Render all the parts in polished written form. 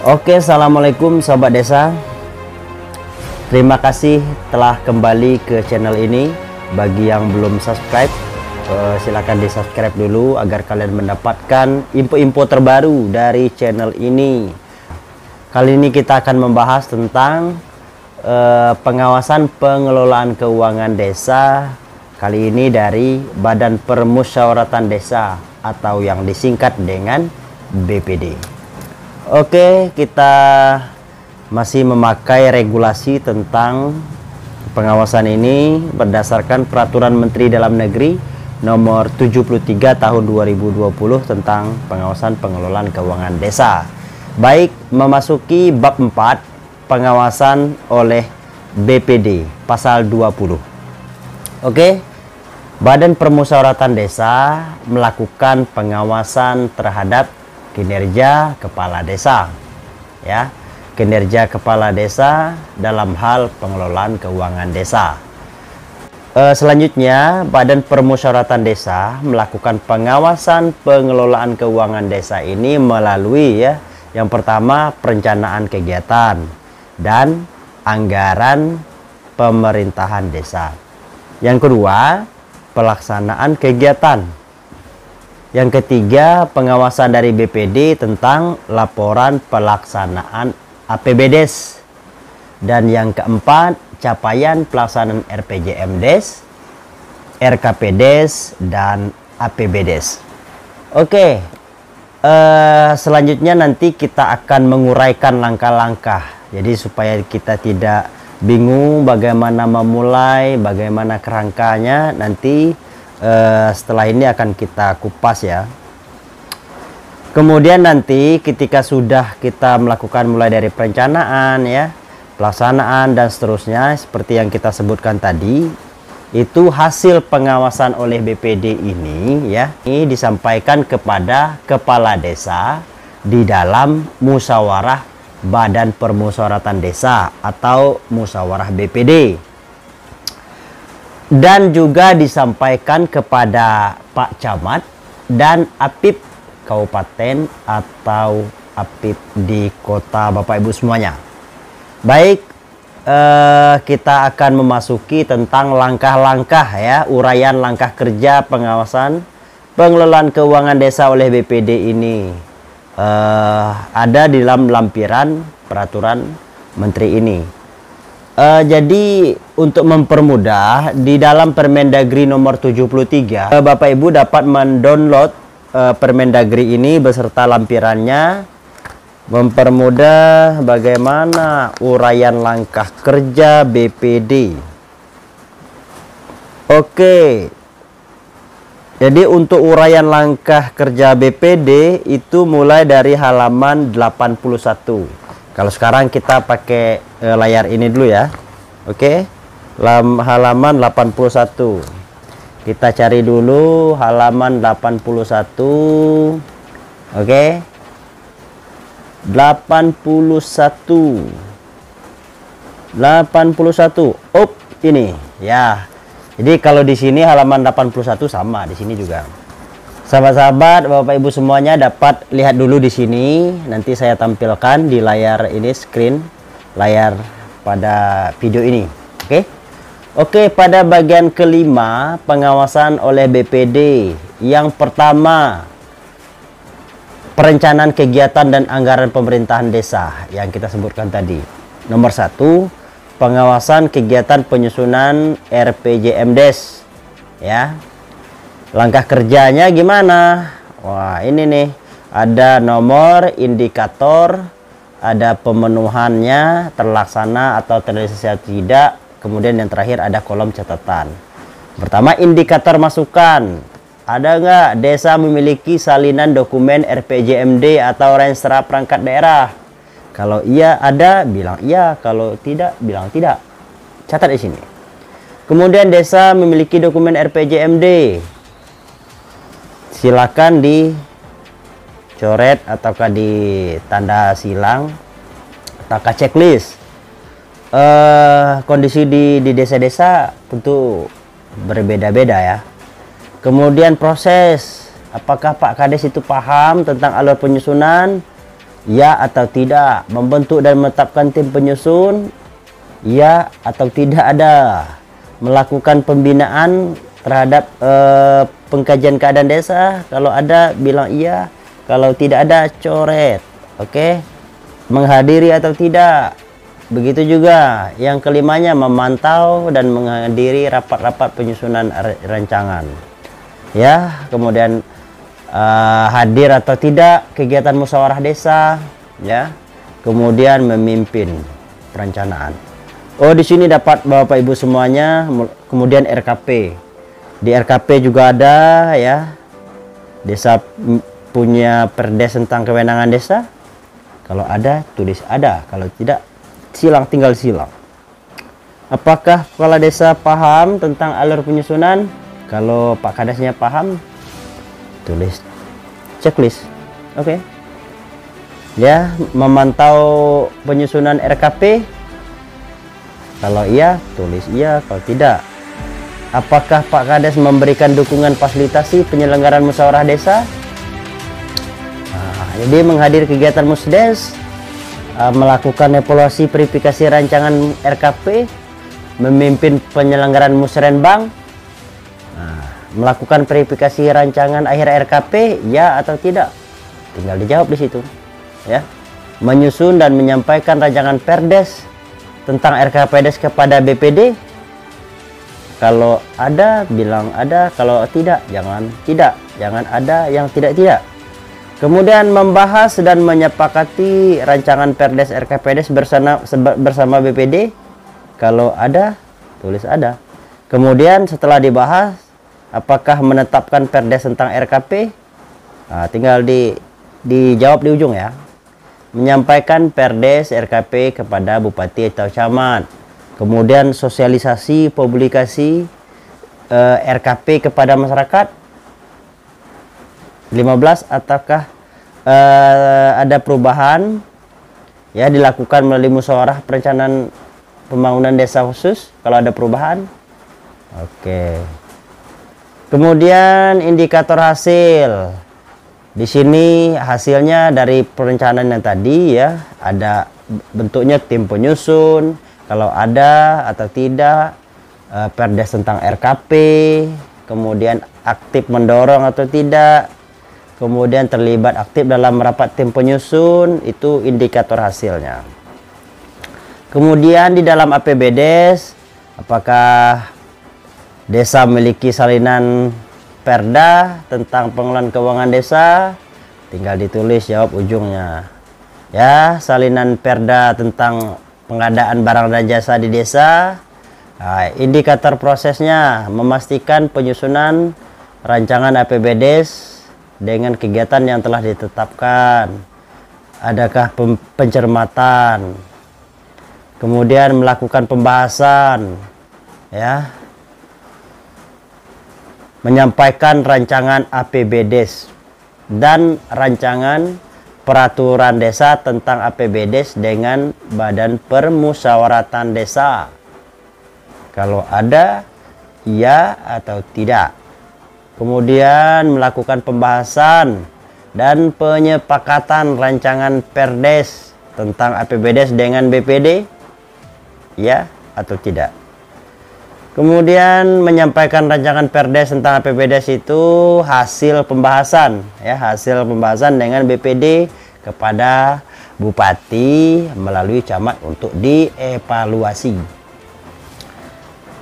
Oke, assalamualaikum sobat desa. Terima kasih telah kembali ke channel ini. Bagi yang belum subscribe, silakan di subscribe dulu agar kalian mendapatkan info-info terbaru dari channel ini. Kali ini kita akan membahas tentang pengawasan pengelolaan keuangan desa. Kali ini dari Badan Permusyawaratan Desa atau yang disingkat dengan BPD. Oke, kita masih memakai regulasi tentang pengawasan ini berdasarkan Peraturan Menteri Dalam Negeri Nomor 73 Tahun 2020 tentang pengawasan pengelolaan keuangan desa. Baik, memasuki bab 4, pengawasan oleh BPD, pasal 20. Oke, Badan Permusyawaratan Desa melakukan pengawasan terhadap kinerja kepala desa, ya, kinerja kepala desa dalam hal pengelolaan keuangan desa. Selanjutnya, Badan Permusyawaratan Desa melakukan pengawasan pengelolaan keuangan desa ini melalui, ya, yang pertama perencanaan kegiatan dan anggaran pemerintahan desa. Yang kedua, pelaksanaan kegiatan. Yang ketiga, pengawasan dari BPD tentang laporan pelaksanaan APBDes. Dan yang keempat, capaian pelaksanaan RPJMdes, RKPDes, dan APBDes. Oke, selanjutnya nanti kita akan menguraikan langkah-langkah. Jadi supaya kita tidak bingung bagaimana memulai, bagaimana kerangkanya, nanti setelah ini akan kita kupas, ya. Kemudian nanti ketika sudah kita melakukan mulai dari perencanaan, ya, pelaksanaan dan seterusnya seperti yang kita sebutkan tadi, itu hasil pengawasan oleh BPD ini, ya, ini disampaikan kepada kepala desa di dalam musyawarah Badan Permusyawaratan Desa atau musyawarah BPD. Dan juga disampaikan kepada Pak Camat dan APIP Kabupaten atau APIP di kota, Bapak Ibu semuanya. Baik, kita akan memasuki tentang langkah-langkah, ya, uraian langkah kerja pengawasan pengelolaan keuangan desa oleh BPD ini. Ada di dalam lampiran peraturan menteri ini. Jadi untuk mempermudah, di dalam Permendagri nomor 73, Bapak Ibu dapat mendownload Permendagri ini beserta lampirannya, mempermudah bagaimana uraian langkah kerja BPD. Oke, jadi untuk uraian langkah kerja BPD itu mulai dari halaman 81. Kalau sekarang kita pakai layar ini dulu, ya. Oke, halaman 81. Kita cari dulu halaman 81. Oke, 81. Up, ini, ya. Jadi kalau di sini halaman 81 sama di sini juga. Sahabat-sahabat, Bapak Ibu semuanya dapat lihat dulu di sini. Nanti saya tampilkan di layar ini, screen layar pada video ini. Oke. Oke, pada bagian kelima, pengawasan oleh BPD. Yang pertama, perencanaan kegiatan dan anggaran pemerintahan desa yang kita sebutkan tadi. Nomor 1, pengawasan kegiatan penyusunan RPJMdes, ya. Langkah kerjanya gimana? Wah, ini nih, ada nomor indikator, ada pemenuhannya, terlaksana atau terrealisasi tidak. Kemudian yang terakhir ada kolom catatan. Pertama, indikator masukan. Ada nggak desa memiliki salinan dokumen RPJMD atau Renstra perangkat daerah? Kalau iya ada, bilang iya. Kalau tidak, bilang tidak. Catat di sini. Kemudian desa memiliki dokumen RPJMD. Silakan dicoret ataukah ditanda silang ataukah checklist. Kondisi di desa-desa tentu berbeda-beda, ya. Kemudian proses, apakah Pak Kades itu paham tentang alur penyusunan? ya atau tidak. Membentuk dan menetapkan tim penyusun, ya atau tidak ada. Melakukan pembinaan terhadap pengkajian keadaan desa, kalau ada bilang iya, kalau tidak ada coret. Oke. Menghadiri atau tidak. Begitu juga yang kelimanya, memantau dan menghadiri rapat-rapat penyusunan rancangan. Ya, kemudian hadir atau tidak kegiatan musyawarah desa, ya. Kemudian memimpin perencanaan. Oh, di sini dapat Bapak Ibu semuanya. Kemudian RKP. Di RKP juga ada, ya. Desa punya perdes tentang kewenangan desa. Kalau ada, tulis ada. Kalau tidak, silang, tinggal silang. Apakah kepala desa paham tentang alur penyusunan? Kalau Pak Kadesnya paham, tulis checklist. Oke. Ya, memantau penyusunan RKP. Kalau iya, tulis iya. Kalau tidak, apakah Pak Kades memberikan dukungan fasilitasi penyelenggaraan musyawarah desa? Nah, jadi menghadiri kegiatan musdes, melakukan evaluasi verifikasi rancangan RKP, memimpin penyelenggaraan musrenbang, melakukan verifikasi rancangan akhir RKP, ya atau tidak, tinggal dijawab di situ, ya. Menyusun dan menyampaikan rancangan perdes tentang RKPdes kepada BPD. Kalau ada, bilang ada. Kalau tidak, jangan ada yang tidak. Kemudian membahas dan menyepakati rancangan perdes RKPdes bersama BPD. Kalau ada, tulis ada. Kemudian setelah dibahas, apakah menetapkan perdes tentang RKP? Nah, tinggal dijawab di ujung, ya. Menyampaikan perdes RKP kepada bupati atau camat. Kemudian sosialisasi, publikasi RKP kepada masyarakat. 15, ataukah ada perubahan, ya, dilakukan melalui musyawarah perencanaan pembangunan desa khusus kalau ada perubahan. Oke. Kemudian indikator hasil. Di sini hasilnya dari perencanaan yang tadi, ya, ada bentuknya tim penyusun, kalau ada atau tidak, perdes tentang RKP, kemudian aktif mendorong atau tidak, kemudian terlibat aktif dalam rapat tim penyusun, itu indikator hasilnya. Kemudian di dalam APBDes, apakah desa memiliki salinan perda tentang pengelolaan keuangan desa? Tinggal ditulis, jawab ujungnya. Ya, salinan perda tentang pengadaan barang dan jasa di desa. Nah, indikator prosesnya memastikan penyusunan rancangan APBDes dengan kegiatan yang telah ditetapkan. Adakah pencermatan? Kemudian melakukan pembahasan, ya. Menyampaikan rancangan APBDes dan rancangan peraturan desa tentang APBDes dengan Badan Permusyawaratan Desa. Kalau ada, iya atau tidak. Kemudian melakukan pembahasan dan penyepakatan rancangan perdes tentang APBDes dengan BPD, ya atau tidak. Kemudian menyampaikan rancangan perdes tentang APBDes itu hasil pembahasan, ya, hasil pembahasan dengan BPD kepada bupati melalui camat untuk dievaluasi.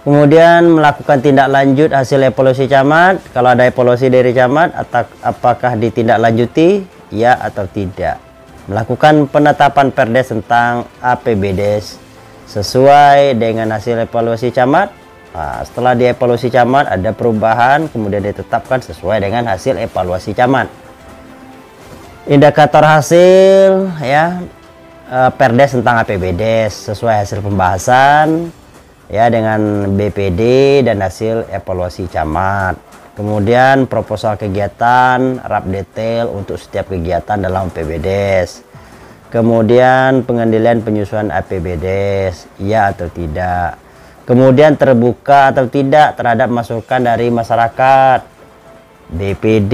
Kemudian melakukan tindak lanjut hasil evaluasi camat. Kalau ada evaluasi dari camat, apakah ditindaklanjuti, ya atau tidak. Melakukan penetapan perdes tentang APBDes sesuai dengan hasil evaluasi camat. Nah, setelah dievaluasi camat ada perubahan, kemudian ditetapkan sesuai dengan hasil evaluasi camat. Indikator hasil, ya, perdes tentang APBDes sesuai hasil pembahasan, ya, dengan BPD dan hasil evaluasi camat. Kemudian proposal kegiatan, rap detail untuk setiap kegiatan dalam APBDes. Kemudian pengendalian penyusunan APBDes, ya atau tidak. Kemudian terbuka atau tidak terhadap masukan dari masyarakat. BPD,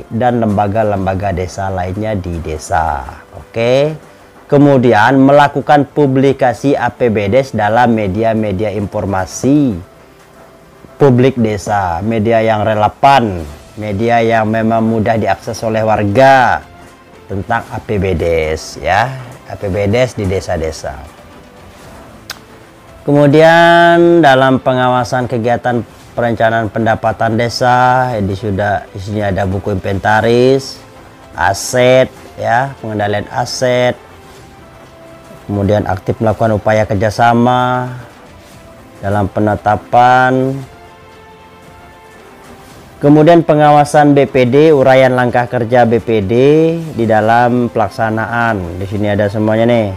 dan lembaga-lembaga desa lainnya di desa. Oke. Kemudian melakukan publikasi APBDes dalam media-media informasi publik desa, media yang relevan, media yang memang mudah diakses oleh warga tentang APBDes ya, APBDes di desa-desa. Kemudian dalam pengawasan kegiatan perencanaan pendapatan desa, di sini ada buku inventaris, aset ya, pengendalian aset. Kemudian aktif melakukan upaya kerjasama dalam penetapan. Kemudian pengawasan BPD, uraian langkah kerja BPD di dalam pelaksanaan. Di sini ada semuanya nih.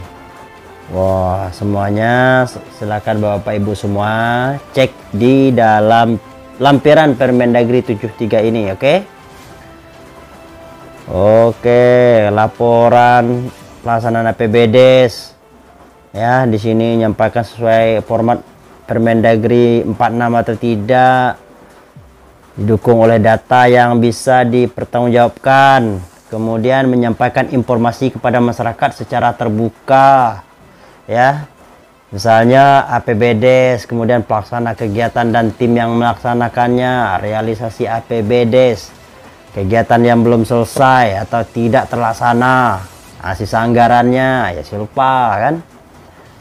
Wah, semuanya silakan Bapak Ibu semua cek di dalam lampiran Permendagri 73 ini, oke? Oke, laporan pelaksanaan APBDes. Ya, di sini menyampaikan sesuai format Permendagri 46 atau tidak. Didukung oleh data yang bisa dipertanggungjawabkan. Kemudian menyampaikan informasi kepada masyarakat secara terbuka. Ya, misalnya APBDes, kemudian pelaksana kegiatan dan tim yang melaksanakannya, realisasi APBDes, kegiatan yang belum selesai atau tidak terlaksana, sisa anggarannya ya lupa kan,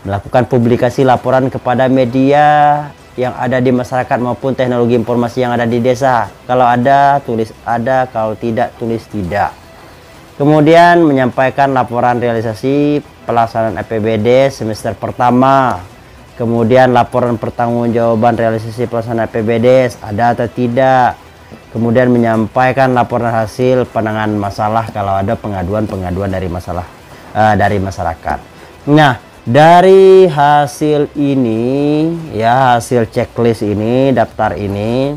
melakukan publikasi laporan kepada media yang ada di masyarakat maupun teknologi informasi yang ada di desa. Kalau ada tulis ada, kalau tidak tulis tidak. Kemudian menyampaikan laporan realisasi pelaksanaan APBD semester pertama. Kemudian laporan pertanggungjawaban realisasi pelaksanaan APBD ada atau tidak. Kemudian menyampaikan laporan hasil penanganan masalah kalau ada pengaduan-pengaduan dari masyarakat. Nah, dari hasil ini ya, hasil checklist ini, daftar ini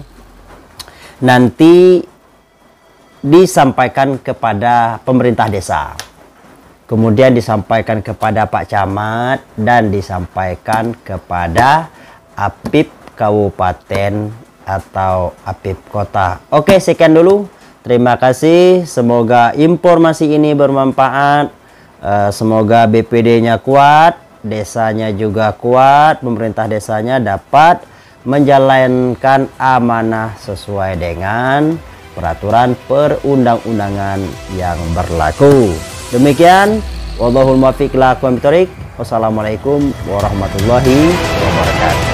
nanti disampaikan kepada pemerintah desa, kemudian disampaikan kepada Pak Camat, dan disampaikan kepada APIP Kabupaten atau APIP Kota. Oke, sekian dulu. Terima kasih. Semoga informasi ini bermanfaat. Semoga BPD-nya kuat, desanya juga kuat, pemerintah desanya dapat menjalankan amanah sesuai dengan peraturan perundang-undangan yang berlaku. Demikian, wallahul muwaffiq ila aqwamit thoriq. Wassalamualaikum warahmatullahi wabarakatuh.